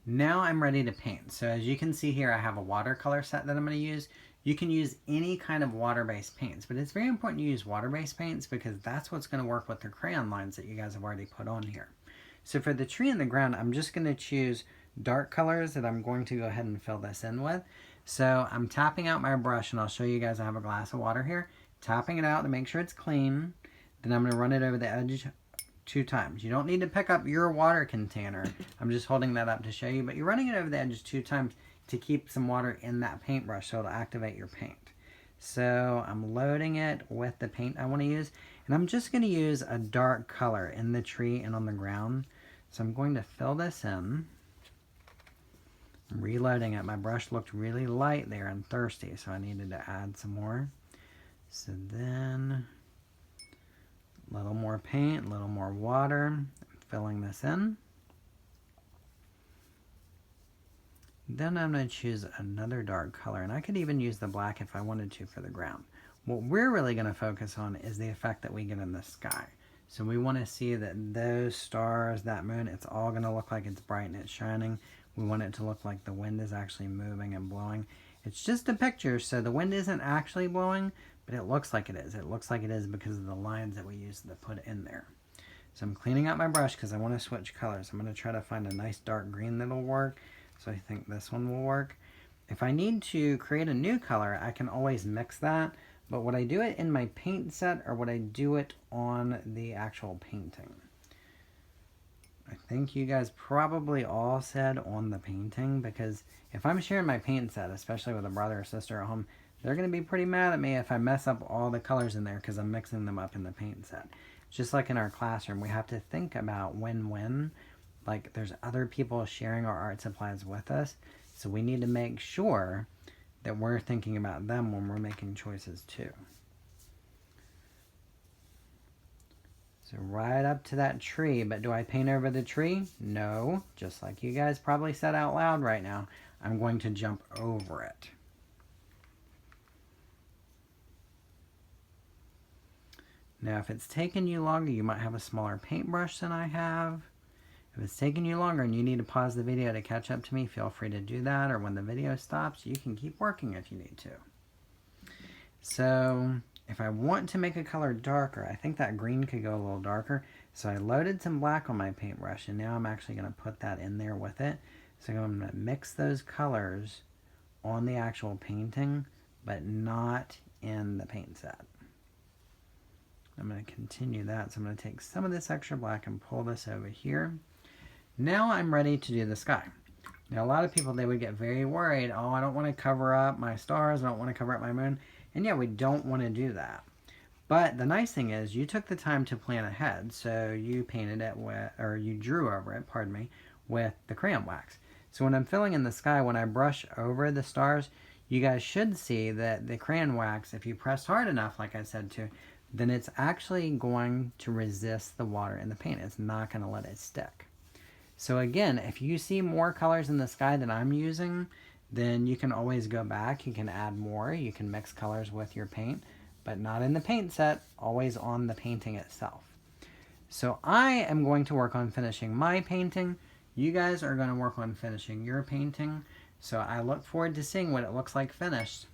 Now I'm ready to paint. So as you can see here, I have a watercolor set that I'm going to use. You can use any kind of water-based paints, but it's very important to use water-based paints because that's what's going to work with the crayon lines that you guys have already put on here. So for the tree and the ground, I'm just going to choose dark colors that I'm going to go ahead and fill this in with. So I'm tapping out my brush, and I'll show you guys I have a glass of water here. Tapping it out to make sure it's clean. Then I'm going to run it over the edge 2 times. You don't need to pick up your water container. I'm just holding that up to show you, but you're running it over the edges 2 times to keep some water in that paintbrush so it'll activate your paint. So I'm loading it with the paint I want to use, and I'm just going to use a dark color in the tree and on the ground. So I'm going to fill this in. I'm reloading it. My brush looked really light there and thirsty, so I needed to add some more. So then a little more paint, a little more water. I'm filling this in. Then I'm going to choose another dark color, and I could even use the black if I wanted to for the ground. What we're really going to focus on is the effect that we get in the sky. So we want to see that those stars, that moon, it's all going to look like it's bright and it's shining. We want it to look like the wind is actually moving and blowing. It's just a picture, so the wind isn't actually blowing, but it looks like it is. It looks like it is because of the lines that we used to put in there. So I'm cleaning out my brush because I want to switch colors. I'm going to try to find a nice dark green that'll work. So I think this one will work. If I need to create a new color, I can always mix that. But would I do it in my paint set or would I do it on the actual painting? I think you guys probably all said on the painting, because if I'm sharing my paint set, especially with a brother or sister at home, they're going to be pretty mad at me if I mess up all the colors in there because I'm mixing them up in the paint set. Just like in our classroom, we have to think about win-win. Like, there's other people sharing our art supplies with us, so we need to make sure that we're thinking about them when we're making choices too. So right up to that tree, but do I paint over the tree? No, just like you guys probably said out loud right now, I'm going to jump over it. Now if it's taking you longer, you might have a smaller paintbrush than I have. If it's taking you longer and you need to pause the video to catch up to me, feel free to do that, or when the video stops, you can keep working if you need to. So if I want to make a color darker, I think that green could go a little darker. So I loaded some black on my paintbrush, and now I'm actually going to put that in there with it. So I'm going to mix those colors on the actual painting, but not in the paint set. I'm going to continue that. So I'm going to take some of this extra black and pull this over here. Now I'm ready to do the sky. Now a lot of people, they would get very worried. Oh, I don't want to cover up my stars. I don't want to cover up my moon. And yeah, we don't want to do that. But the nice thing is you took the time to plan ahead. So you painted it with, or you drew over it, pardon me, with the crayon wax. So when I'm filling in the sky, when I brush over the stars, you guys should see that the crayon wax, if you press hard enough, like I said to, then it's actually going to resist the water in the paint. It's not going to let it stick. So again, if you see more colors in the sky than I'm using, then you can always go back. You can add more. You can mix colors with your paint, but not in the paint set, always on the painting itself. So I am going to work on finishing my painting. You guys are going to work on finishing your painting. So I look forward to seeing what it looks like finished.